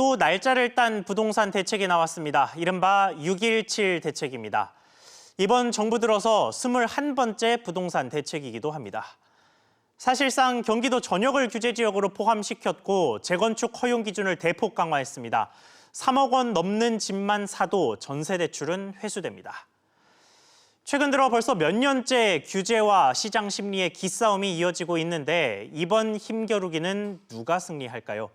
또 날짜를 딴 부동산 대책이 나왔습니다. 이른바 6.17 대책입니다. 이번 정부 들어서 21번째 부동산 대책이기도 합니다. 사실상 경기도 전역을 규제 지역으로 포함시켰고 재건축 허용 기준을 대폭 강화했습니다. 3억 원 넘는 집만 사도 전세 대출은 회수됩니다. 최근 들어 벌써 몇 년째 규제와 시장 심리의 기싸움이 이어지고 있는데 이번 힘겨루기는 누가 승리할까요?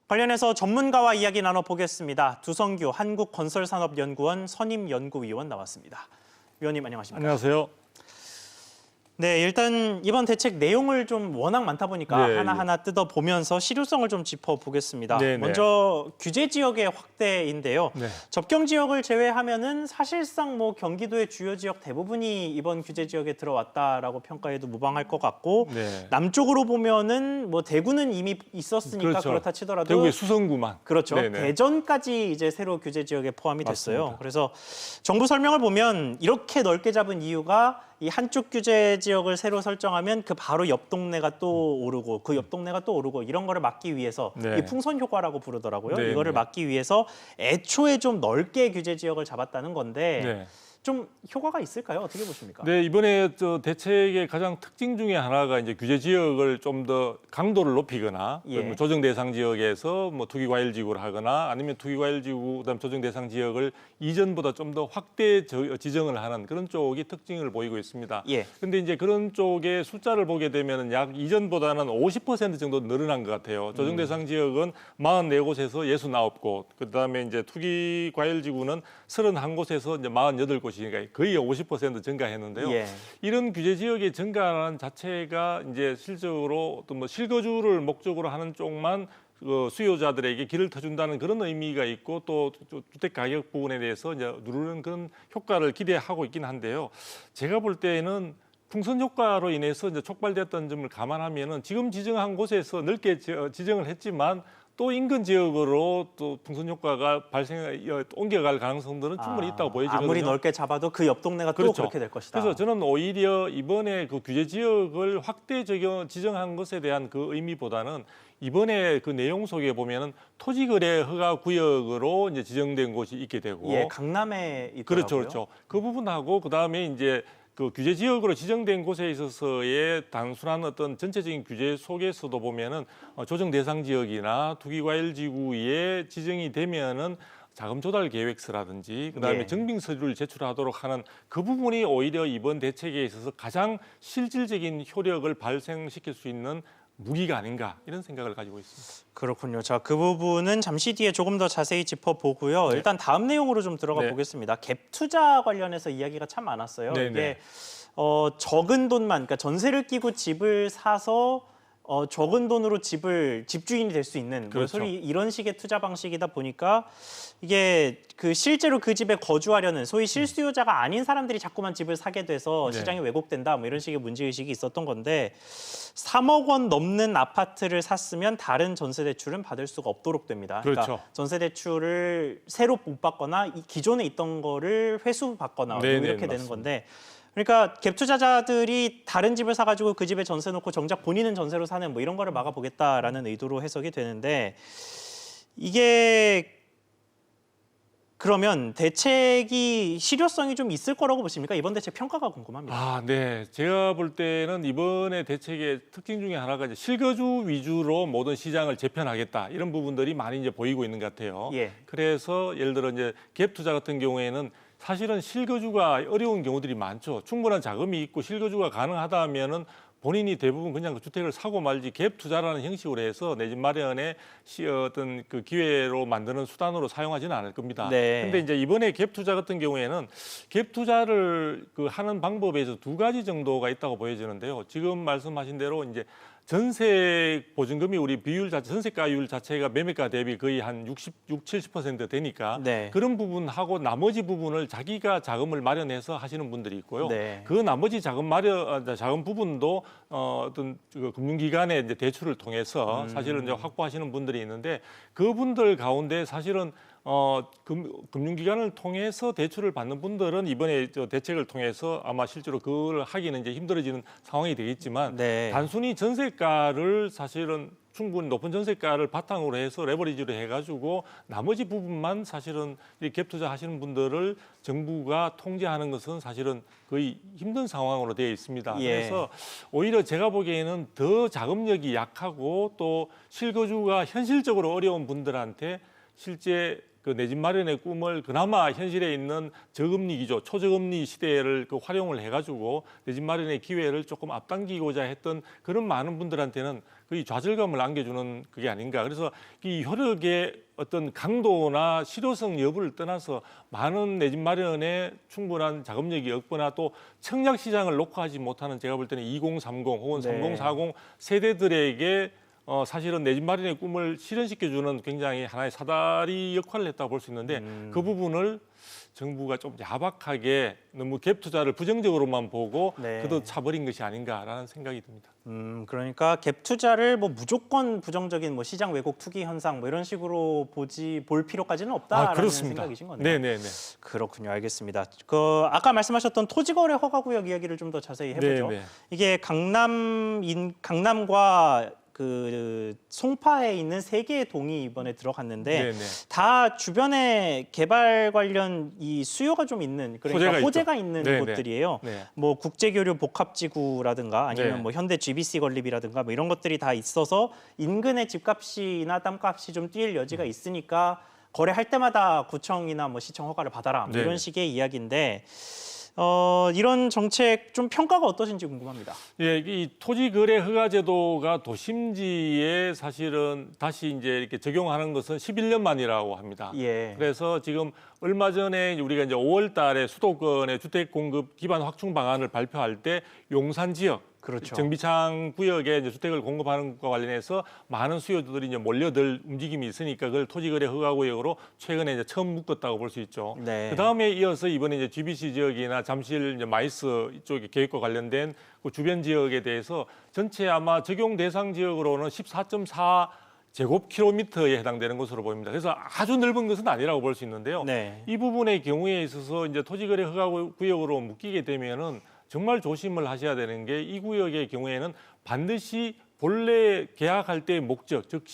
관련해서 전문가와 이야기 나눠보겠습니다. 두성규 한국건설산업연구원 선임연구위원 나왔습니다. 위원님 안녕하십니까? 안녕하세요. 네, 일단 이번 대책 내용을 좀 워낙 많다 보니까 하나하나 뜯어보면서 실효성을 좀 짚어보겠습니다. 먼저 규제 지역의 확대인데요. 접경 지역을 제외하면은 사실상 뭐 경기도의 주요 지역 대부분이 이번 규제 지역에 들어왔다라고 평가해도 무방할 것 같고 남쪽으로 보면은 뭐 대구는 이미 있었으니까 그렇다 치더라도 대구의 수성구만. 그렇죠. 대전까지 이제 새로 규제 지역에 포함이 됐어요. 맞습니다. 그래서 정부 설명을 보면 이렇게 넓게 잡은 이유가 이 한쪽 규제 지역을 새로 설정하면 그 바로 옆 동네가 또 오르고 그 옆 동네가 또 오르고 이런 거를 막기 위해서 이 풍선 효과라고 부르더라고요. 이거를 막기 위해서 애초에 좀 넓게 규제 지역을 잡았다는 건데 좀 효과가 있을까요? 어떻게 보십니까? 네, 이번에 대책의 가장 특징 중에 하나가 이제 규제 지역을 좀 더 강도를 높이거나 조정 대상 지역에서 뭐 투기 과일 지구를 하거나 아니면 투기 과일 지구 그다음 조정 대상 지역을 이전보다 좀 더 확대 지정을 하는 그런 쪽이 특징을 보이고 있습니다. 그런데 이제 그런 쪽의 숫자를 보게 되면은 약 이전보다는 50% 정도 늘어난 것 같아요. 조정 대상 지역은 44곳에서 69곳, 그다음에 이제 투기 과일 지구는 31곳에서 이제 48곳이니까 거의 50% 증가했는데요. 이런 규제 지역의 증가라는 자체가 이제 실적으로 어떤 뭐 실거주를 목적으로 하는 쪽만 수요자들에게 길을 터준다는 그런 의미가 있고 또 주택 가격 부분에 대해서 이제 누르는 그런 효과를 기대하고 있긴 한데요. 제가 볼 때는 풍선 효과로 인해서 이제 촉발됐던 점을 감안하면은 지금 지정한 곳에서 넓게 지정을 했지만 또 인근 지역으로 또 풍선 효과가 옮겨갈 가능성들은 충분히 있다고 보여지거든요. 아무리 넓게 잡아도 그 옆 동네가 또 그렇게 될 것이다. 그래서 저는 오히려 이번에 그 규제 지역을 확대 지정한 것에 대한 그 의미보다는 이번에 그 내용 속에 보면은 토지거래 허가 구역으로 이제 지정된 곳이 있게 되고, 강남에 있더라고요. 그렇죠. 그 부분하고 그 다음에 이제 그 규제 지역으로 지정된 곳에 있어서의 단순한 어떤 전체적인 규제 속에서도 보면은 조정 대상 지역이나 투기과일 지구에 지정이 되면은 자금 조달 계획서라든지 그다음에 증빙 서류를 제출하도록 하는 그 부분이 오히려 이번 대책에 있어서 가장 실질적인 효력을 발생시킬 수 있는 무기가 아닌가 이런 생각을 가지고 있습니다. 그렇군요. 자, 그 부분은 잠시 뒤에 조금 더 자세히 짚어보고요. 일단 다음 내용으로 좀 들어가 보겠습니다. 갭 투자 관련해서 이야기가 참 많았어요. 이게 적은 돈만, 그러니까 전세를 끼고 집을 사서 적은 돈으로 집주인이 될 수 있는 이런 식의 투자 방식이다 보니까 이게 그 실제로 그 집에 거주하려는 소위 실수요자가 아닌 사람들이 자꾸만 집을 사게 돼서 시장이 왜곡된다 뭐 이런 식의 문제의식이 있었던 건데 3억 원 넘는 아파트를 샀으면 다른 전세 대출은 받을 수가 없도록 됩니다. 그러니까 전세 대출을 새로 못 받거나 기존에 있던 거를 회수받거나 이렇게 되는 건데 그러니까 갭 투자자들이 다른 집을 사가지고 그 집에 전세 놓고 정작 본인은 전세로 사는 뭐 이런 거를 막아보겠다라는 의도로 해석이 되는데 이게 그러면 대책이 실효성이 좀 있을 거라고 보십니까? 이번 대책 평가가 궁금합니다. 제가 볼 때는 이번에 대책의 특징 중에 하나가 이제 실거주 위주로 모든 시장을 재편하겠다 이런 부분들이 많이 이제 보이고 있는 것 같아요. 그래서 예를 들어 이제 갭 투자 같은 경우에는 사실은 실거주가 어려운 경우들이 많죠. 충분한 자금이 있고 실거주가 가능하다 하면은 본인이 대부분 그냥 그 주택을 사고 말지 갭 투자라는 형식으로 해서 내 집 마련의 어떤 그 기회로 만드는 수단으로 사용하지는 않을 겁니다. 근데 이제 이번에 갭 투자 같은 경우에는 갭 투자를 하는 방법에서 두 가지 정도가 있다고 보여지는데요. 지금 말씀하신 대로 이제 전세 보증금이 우리 전세가율 자체가 매매가 대비 거의 한 70% 되니까 그런 부분하고 나머지 부분을 자기가 자금을 마련해서 하시는 분들이 있고요. 그 나머지 자금 부분도 어떤 금융기관의 이제 대출을 통해서 사실은 이제 확보하시는 분들이 있는데 그분들 가운데 사실은 금융기관을 통해서 대출을 받는 분들은 이번에 저 대책을 통해서 아마 실제로 그걸 하기는 이제 힘들어지는 상황이 되겠지만 네. 단순히 전세가를 사실은 충분히 높은 전세가를 바탕으로 해서 레버리지를 해가지고 나머지 부분만 사실은 이 갭 투자하시는 분들을 정부가 통제하는 것은 사실은 거의 힘든 상황으로 되어 있습니다. 예. 그래서 오히려 제가 보기에는 더 자금력이 약하고 또 실거주가 현실적으로 어려운 분들한테 실제 그 내 집 마련의 꿈을 그나마 현실에 있는 저금리 기조, 초저금리 시대를 그 활용을 해가지고 내 집 마련의 기회를 조금 앞당기고자 했던 그런 많은 분들한테는 거의 좌절감을 안겨주는 그게 아닌가. 그래서 이 효력의 어떤 강도나 실효성 여부를 떠나서 많은 내 집 마련에 충분한 자금력이 없거나 또 청약 시장을 녹화하지 못하는 제가 볼 때는 2030 혹은 네. 3040 세대들에게 사실은 내 집 마련의 꿈을 실현시켜주는 굉장히 하나의 사다리 역할을 했다고 볼 수 있는데 그 부분을 정부가 좀 야박하게 너무 갭 투자를 부정적으로만 보고 네. 그도 차버린 것이 아닌가라는 생각이 듭니다. 그러니까 갭 투자를 뭐 무조건 부정적인 뭐 시장 왜곡 투기 현상 뭐 이런 식으로 볼 필요까지는 없다라는 그렇습니다. 생각이신 거네요. 네네네. 그렇군요. 알겠습니다. 아까 말씀하셨던 토지거래 허가구역 이야기를 좀 더 자세히 해보죠. 네네. 이게 강남과 그 송파에 있는 3개의 동이 이번에 들어갔는데 네네. 다 주변에 개발 관련 이 수요가 좀 있는 그러니까 호재가 있는 네네. 곳들이에요. 네. 뭐 국제교류 복합지구라든가 아니면 네. 뭐 현대 GBC 건립이라든가 뭐 이런 것들이 다 있어서 인근의 집값이나 땅값이 좀 뛸 여지가 있으니까 거래할 때마다 구청이나 뭐 시청 허가를 받아라 뭐 네. 이런 식의 이야기인데 이런 정책 좀 평가가 어떠신지 궁금합니다. 예, 이 토지거래 허가제도가 도심지에 사실은 다시 이제 이렇게 적용하는 것은 11년 만이라고 합니다. 예. 그래서 지금 얼마 전에 우리가 이제 5월달에 수도권의 주택 공급 기반 확충 방안을 발표할 때 용산 지역, 그렇죠. 정비창 구역에 이제 주택을 공급하는 것과 관련해서 많은 수요들이 이제 몰려들 움직임이 있으니까 그걸 토지거래 허가구역으로 최근에 이제 처음 묶었다고 볼 수 있죠. 네. 그 다음에 이어서 이번에 이제 GBC 지역이나 잠실 이제 마이스 이쪽의 계획과 관련된 그 주변 지역에 대해서 전체 아마 적용 대상 지역으로는 14.4 제곱킬로미터에 해당되는 것으로 보입니다. 그래서 아주 넓은 것은 아니라고 볼 수 있는데요. 네. 이 부분의 경우에 있어서 이제 토지거래 허가구역으로 묶이게 되면은 정말 조심을 하셔야 되는 게 이 구역의 경우에는 반드시 본래 계약할 때의 목적, 즉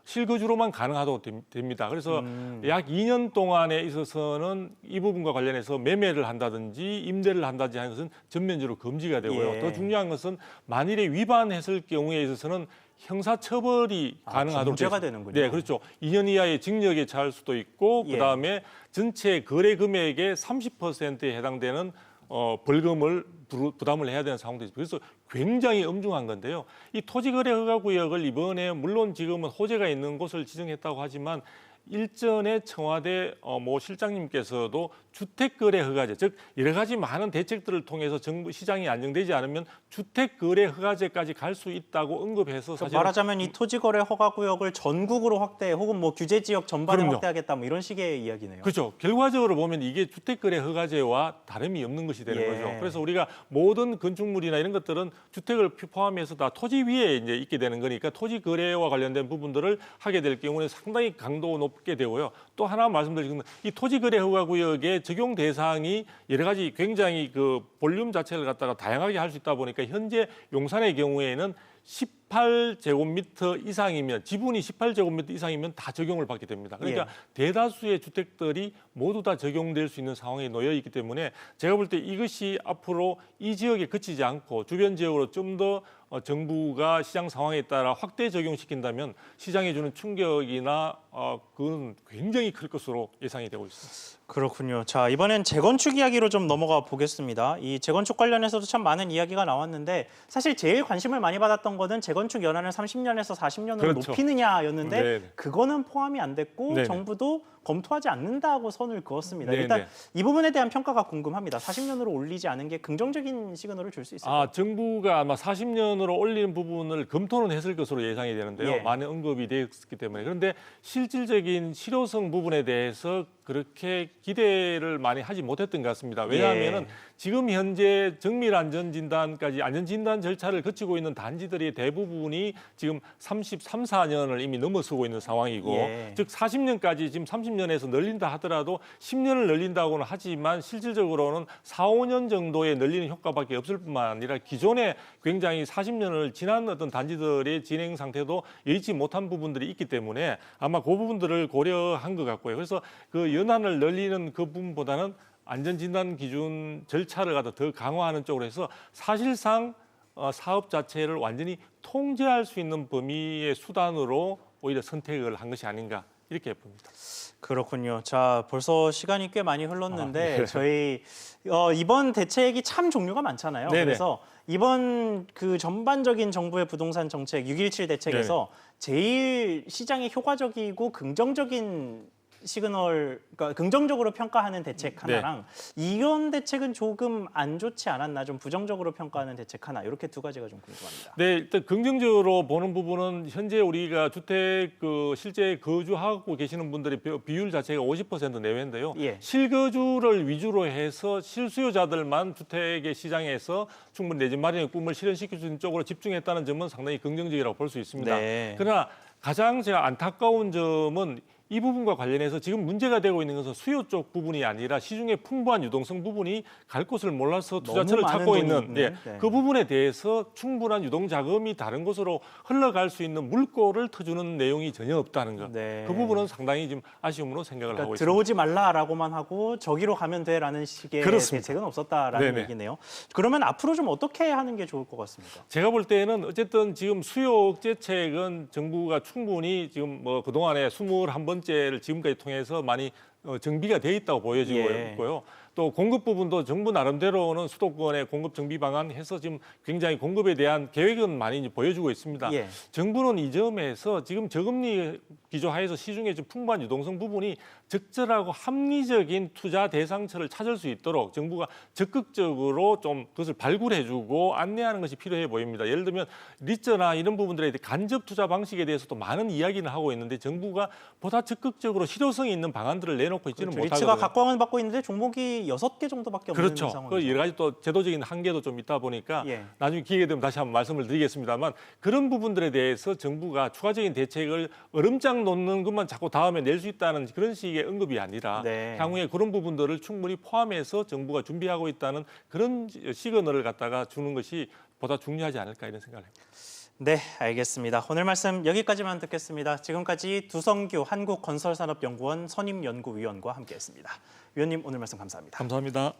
실거주로만 가능하도록 됩니다. 그래서 약 2년 동안에 있어서는 이 부분과 관련해서 매매를 한다든지 임대를 한다든지 하는 것은 전면적으로 금지가 되고요. 예. 더 중요한 것은 만일에 위반했을 경우에 있어서는 형사처벌이 가능하도록 문제가 되는군요. 네, 그렇죠. 2년 이하의 징역에 처할 수도 있고 예. 그다음에 전체 거래 금액의 30%에 해당되는 벌금을 부담을 해야 되는 상황도 있습니다. 그래서 굉장히 엄중한 건데요. 이 토지거래 허가구역을 이번에 물론 지금은 호재가 있는 곳을 지정했다고 하지만 일전에 청와대 뭐 실장님께서도 주택거래 허가제, 즉 여러 가지 많은 대책들을 통해서 정부 시장이 안정되지 않으면 주택거래 허가제까지 갈 수 있다고 언급해서 사실 말하자면 이 토지거래 허가구역을 전국으로 확대 혹은 뭐 규제 지역 전반에 그럼요. 확대하겠다 뭐 이런 식의 이야기네요. 그렇죠. 결과적으로 보면 이게 주택거래 허가제와 다름이 없는 것이 되는 예. 거죠. 그래서 우리가 모든 건축물이나 이런 것들은 주택을 포함해서 다 토지 위에 이제 있게 되는 거니까 토지거래와 관련된 부분들을 하게 될 경우는 상당히 강도 높게 되고요. 또 하나 말씀드리면 이 토지거래 허가구역의 적용 대상이 여러 가지 굉장히 그 볼륨 자체를 갖다가 다양하게 할 수 있다 보니까 현재 용산의 경우에는 18제곱미터 이상이면 지분이 18제곱미터 이상이면 다 적용을 받게 됩니다. 그러니까 대다수의 주택들이 모두 다 적용될 수 있는 상황에 놓여 있기 때문에 제가 볼 때 이것이 앞으로 이 지역에 그치지 않고 주변 지역으로 좀 더 정부가 시장 상황에 따라 확대 적용시킨다면 시장에 주는 충격이나 그건 굉장히 클 것으로 예상이 되고 있습니다. 그렇군요. 자, 이번엔 재건축 이야기로 좀 넘어가 보겠습니다. 이 재건축 관련해서도 참 많은 이야기가 나왔는데 사실 제일 관심을 많이 받았던 거는 재건축 연한을 30년에서 40년으로 그렇죠. 높이느냐였는데 네네. 그거는 포함이 안 됐고 네네. 정부도 검토하지 않는다고 선을 그었습니다. 네네. 일단 이 부분에 대한 평가가 궁금합니다. 40년으로 올리지 않은 게 긍정적인 시그널을 줄 수 있을까요? 정부가 아마 40년으로 올리는 부분을 검토는 했을 것으로 예상이 되는데요. 예. 많은 언급이 되었기 때문에. 그런데 실질적인 실효성 부분에 대해서 그렇게 기대를 많이 하지 못했던 것 같습니다. 왜냐하면은 지금 현재 정밀 안전진단까지 안전진단 절차를 거치고 있는 단지들의 대부분이 지금 33, 4년을 이미 넘어서고 있는 상황이고 즉 40년까지 지금 30년에서 늘린다 하더라도 10년을 늘린다고는 하지만 실질적으로는 4, 5년 정도의 늘리는 효과밖에 없을 뿐만 아니라 기존에 굉장히 40년을 지난 어떤 단지들의 진행 상태도 여의치 못한 부분들이 있기 때문에 아마 그 부분들을 고려한 것 같고요. 그래서 그 연한을 늘리는 그 부분보다는 안전진단 기준 절차를 갖다 더 강화하는 쪽으로 해서 사실상 사업 자체를 완전히 통제할 수 있는 범위의 수단으로 오히려 선택을 한 것이 아닌가 이렇게 봅니다. 그렇군요. 자, 벌써 시간이 꽤 많이 흘렀는데 저희 이번 대책이 참 종류가 많잖아요. 네네. 그래서 이번 그 전반적인 정부의 부동산 정책 6.17 대책에서 제일 시장에 효과적이고 긍정적인 시그널, 그러니까 긍정적으로 평가하는 대책 하나랑 이런 대책은 조금 안 좋지 않았나, 좀 부정적으로 평가하는 대책 하나, 이렇게 두 가지가 좀 궁금합니다. 네, 일단 긍정적으로 보는 부분은 현재 우리가 주택 실제 거주하고 계시는 분들의 비율 자체가 50% 내외인데요. 실거주를 위주로 해서 실수요자들만 주택의 시장에서 충분히 내 집 마련의 꿈을 실현시킬 수 있는 쪽으로 집중했다는 점은 상당히 긍정적이라고 볼 수 있습니다. 그러나 가장 제가 안타까운 점은 이 부분과 관련해서 지금 문제가 되고 있는 것은 수요 쪽 부분이 아니라 시중에 풍부한 유동성 부분이 갈 곳을 몰라서 투자처를 찾고 있는 그 부분에 대해서 충분한 유동 자금이 다른 곳으로 흘러갈 수 있는 물꼬를 터주는 내용이 전혀 없다는 것. 그 부분은 상당히 좀 아쉬움으로 생각을 하고 있습니다. 들어오지 말라라고만 하고 저기로 가면 돼라는 식의 대책은 없었다라는 얘기네요. 그러면 앞으로 좀 어떻게 하는 게 좋을 것 같습니까? 제가 볼 때는 어쨌든 지금 수요 억제책은 정부가 충분히 지금 뭐 그동안에 21번째를 지금까지 통해서 많이 정비가 돼 있다고 보여지고 있고요. 또 공급 부분도 정부 나름대로는 수도권의 공급 정비 방안 해서 지금 굉장히 공급에 대한 계획은 많이 보여주고 있습니다. 정부는 이 점에서 지금 저금리 기조 하에서 시중에 좀 풍부한 유동성 부분이 적절하고 합리적인 투자 대상처를 찾을 수 있도록 정부가 적극적으로 좀 그것을 발굴해주고 안내하는 것이 필요해 보입니다. 예를 들면 리츠나 이런 부분들에 대해 간접 투자 방식에 대해서도 많은 이야기는 하고 있는데 정부가 보다 적극적으로 실효성이 있는 방안들을 내놓고 있지는 못하거든요. 리츠가 각광을 받고 있는데 종목이 6개 정도밖에 없는 상황이죠. 그 여러 가지 또 제도적인 한계도 좀 있다 보니까 나중에 기회가 되면 다시 한번 말씀을 드리겠습니다만 그런 부분들에 대해서 정부가 추가적인 대책을 얼음장 놓는 것만 자꾸 다음에 낼 수 있다는 그런 식의 언급이 아니라 향후에 그런 부분들을 충분히 포함해서 정부가 준비하고 있다는 그런 시그널을 갖다가 주는 것이 보다 중요하지 않을까 이런 생각을 합니다. 네, 알겠습니다. 오늘 말씀 여기까지만 듣겠습니다. 지금까지 두성규 한국건설산업연구원 선임연구위원과 함께했습니다. 위원님, 오늘 말씀 감사합니다. 감사합니다.